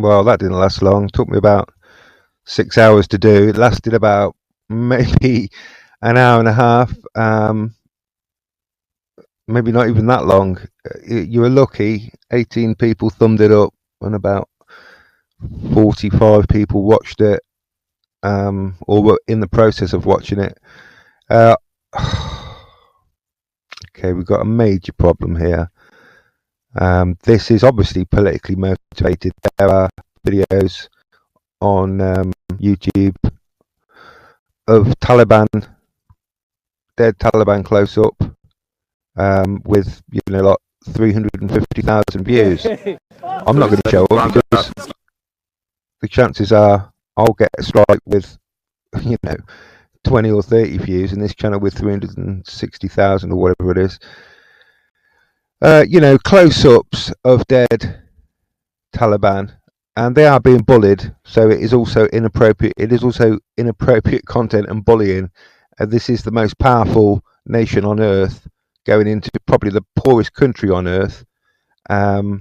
Well, that didn't last long. It took me about 6 hours to do. It lasted about maybe an hour and a half. Maybe not even that long. You were lucky. 18 people thumbed it up, and about 45 people watched it, or were in the process of watching it. Uh, okay, we've got a major problem here. This is obviously politically motivated. There are videos on YouTube of Taliban, dead Taliban close up, with like 350,000 views. I'm not going to show up because the chances are I'll get a strike with 20 or 30 views, and this channel with 360,000 or whatever it is. Close-ups of dead Taliban, and they are being bullied, so it is also inappropriate. It is also inappropriate content and bullying. This is the most powerful nation on earth going into probably the poorest country on earth, and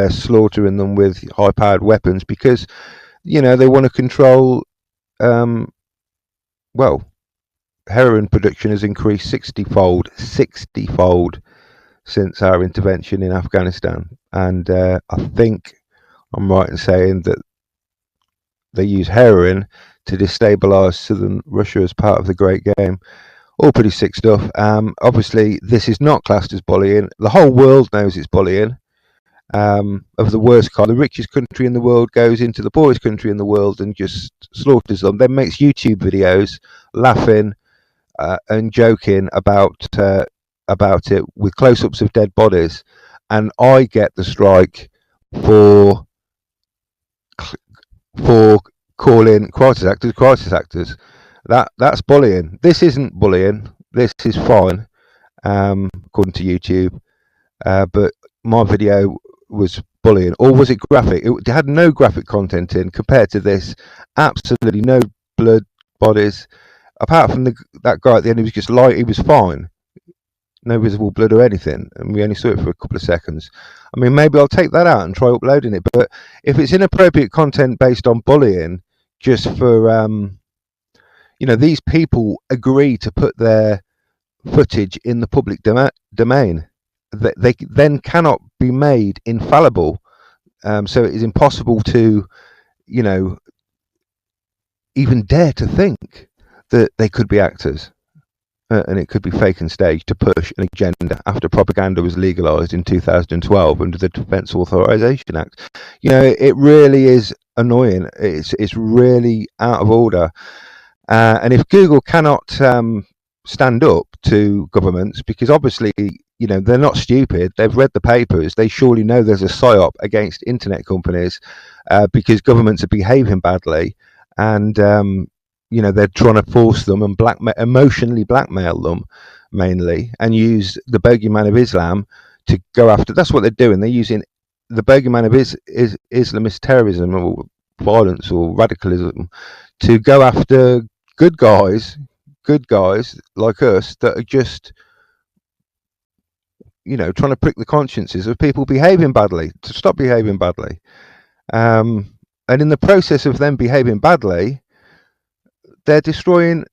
slaughtering them with high-powered weapons because they want to control. Heroin production has increased 60-fold since our intervention in Afghanistan, and I think I'm right in saying that they use heroin to destabilise southern Russia as part of the Great Game. All pretty sick stuff. Obviously, this is not classed as bullying. The whole world knows it's bullying, of the worst kind. The richest country in the world goes into the poorest country in the world and just slaughters them, then makes YouTube videos laughing and joking about it with close-ups of dead bodies, and I get the strike for calling crisis actors. That's bullying. This isn't bullying. This is fine, according to YouTube. But my video was bullying, or was it graphic? It had no graphic content in compared to this. Absolutely no blood, bodies. Apart from that guy at the end, he was just light. He was fine. No visible blood or anything, and we only saw it for a couple of seconds. I mean, maybe I'll take that out and try uploading it. But if it's inappropriate content based on bullying, just for these people agree to put their footage in the public domain. They then cannot be made infallible. So it is impossible to, even dare to think that they could be actors. And it could be fake and staged to push an agenda after propaganda was legalized in 2012 under the Defense Authorization Act. It really is annoying. It's really out of order. And if Google cannot stand up to governments, because obviously, they're not stupid. They've read the papers. They surely know there's a psyop against internet companies because governments are behaving badly, and they're trying to force them and emotionally blackmail them mainly, and use the bogeyman of Islam to go after. That's what they're doing. They're using the bogeyman of Islamist terrorism or violence or radicalism to go after good guys like us that are just trying to prick the consciences of people behaving badly to stop behaving badly, and in the process of them behaving badly, they're destroying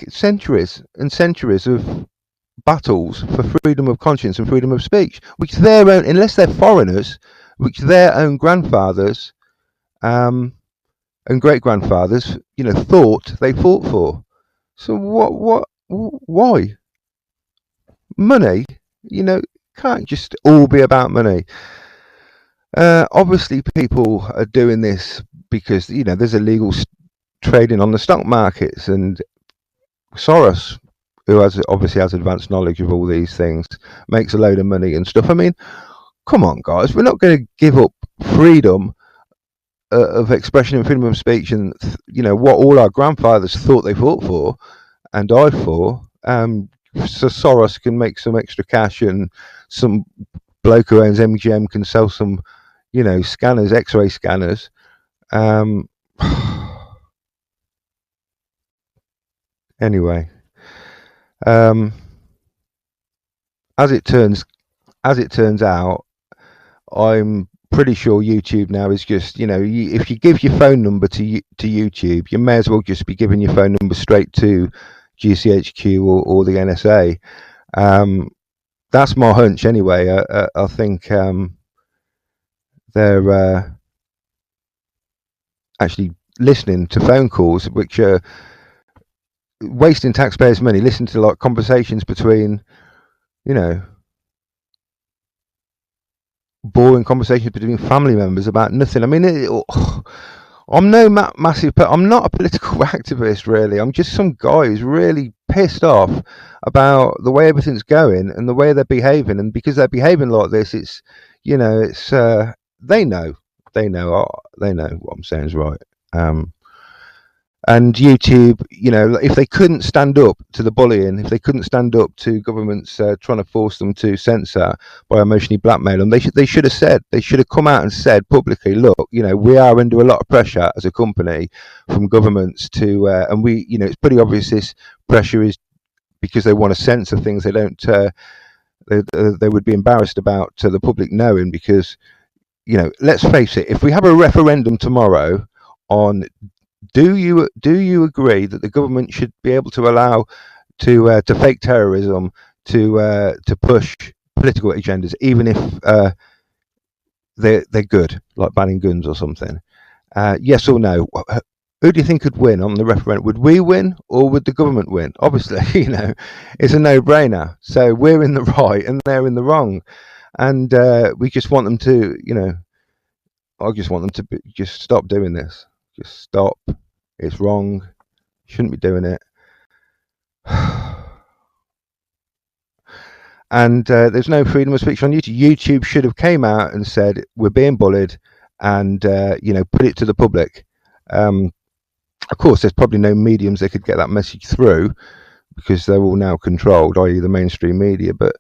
centuries and centuries of battles for freedom of conscience and freedom of speech, which their own, unless they're foreigners, which their own grandfathers and great grandfathers thought they fought for. So why money? Can't just all be about money. Obviously people are doing this because there's illegal trading on the stock markets, and Soros, who obviously has advanced knowledge of all these things, makes a load of money and stuff. I mean, come on guys, we're not going to give up freedom of expression and freedom of speech, and what all our grandfathers thought they fought for and died for, so Soros can make some extra cash, and some bloke who owns MGM can sell some scanners, x-ray scanners. Anyway, as it turns out, I'm pretty sure YouTube now is just, if you give your phone number to YouTube, you may as well just be giving your phone number straight to GCHQ or the NSA. That's my hunch anyway. I think they're actually listening to phone calls which are wasting taxpayers' money, listening to like conversations between, boring conversations between family members about nothing. I mean, I'm no massive, I'm not a political activist really. I'm just some guy who's really pissed off about the way everything's going and the way they're behaving. And because they're behaving like this, it's, they know what I'm saying is right. And YouTube, if they couldn't stand up to the bullying, if they couldn't stand up to governments trying to force them to censor by emotionally blackmail them, they should have come out and said publicly, look, we are under a lot of pressure as a company from governments to, and we, it's pretty obvious this pressure is because they want to censor things they don't, they would be embarrassed about the public knowing, because, let's face it, if we have a referendum tomorrow on do you agree that the government should be able to allow to fake terrorism, to push political agendas, even if they're good, like banning guns or something? Yes or no? Who do you think could win on the referendum? Would we win or would the government win? Obviously, it's a no-brainer. So we're in the right and they're in the wrong, and we just want them to, I just want them to just stop doing this. Just stop. It's wrong. Shouldn't be doing it. And there's no freedom of speech on YouTube. YouTube should have came out and said we're being bullied, and put it to the public. Of course, there's probably no mediums that could get that message through because they're all now controlled, i.e., the mainstream media. But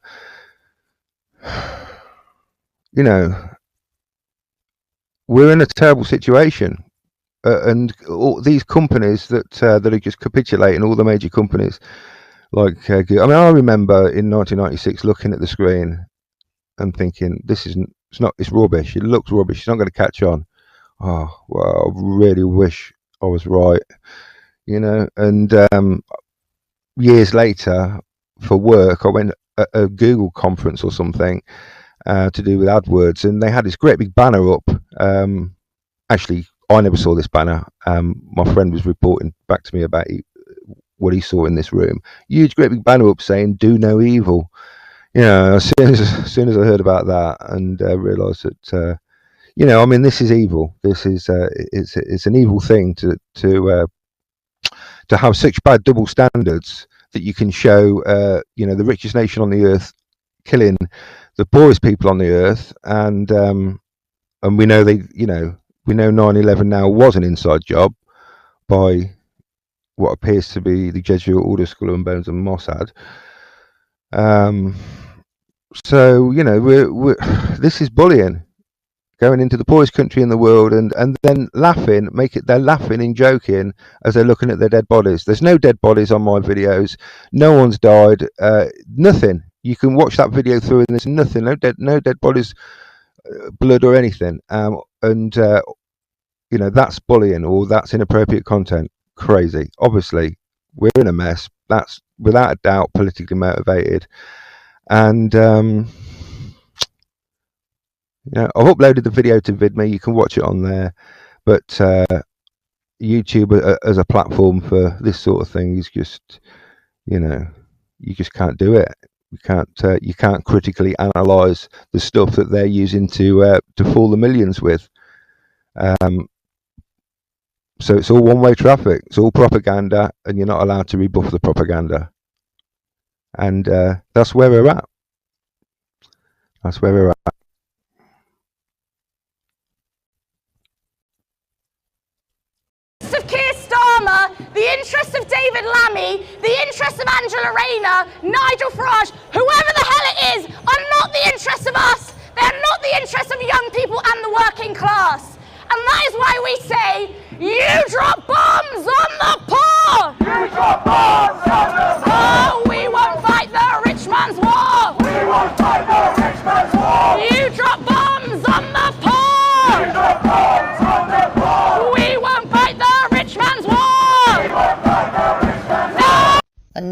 we're in a terrible situation. And all these companies that are just capitulating, all the major companies, like I remember in 1996 looking at the screen and thinking, it's rubbish. It looks rubbish. It's not going to catch on. Oh well, I really wish I was right, And years later, for work, I went at a Google conference or something to do with AdWords, and they had this great big banner up. Actually, I never saw this banner. My friend was reporting back to me about what he saw in this room. Huge, great big banner up saying "Do no evil." As soon as I heard about that and realised that, this is evil. This is it's an evil thing to have such bad double standards that you can show, the richest nation on the earth killing the poorest people on the earth, and we know we know 9/11 now was an inside job by what appears to be the Jesuit Order, Skull and Bones and Mossad. So we're this is bullying, going into the poorest country in the world and then they're laughing and joking as they're looking at their dead bodies. There's no dead bodies on my videos. No one's died. Nothing. You can watch that video through and there's nothing. No dead bodies, blood or anything. That's bullying or that's inappropriate content. Crazy. Obviously, we're in a mess. That's without a doubt politically motivated. And I've uploaded the video to VidMe. You can watch it on there. But YouTube as a platform for this sort of thing is just, you just can't do it. You can't critically analyze the stuff that they're using to fool the millions with. So it's all one-way traffic. It's all propaganda, and you're not allowed to rebuff the propaganda. And that's where we're at. That's where we're at. Of Keir Starmer, the interests of David Lammy, the interests of Angela Rayner, Nigel Farage, whoever the hell it is, are not the interests of us. They are not the interests of young people and the working class. And that is why we say, you drop bombs on the poor! You drop bombs on the poor! Oh, we won't fight the rich man's war! We won't fight the rich man's war! You drop bombs on the poor!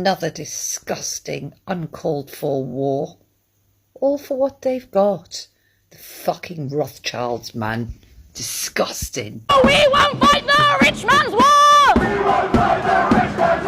Another disgusting, uncalled for war. All for what they've got. The fucking Rothschilds, man. Disgusting. We won't fight the rich man's war! We won't fight the rich man's war!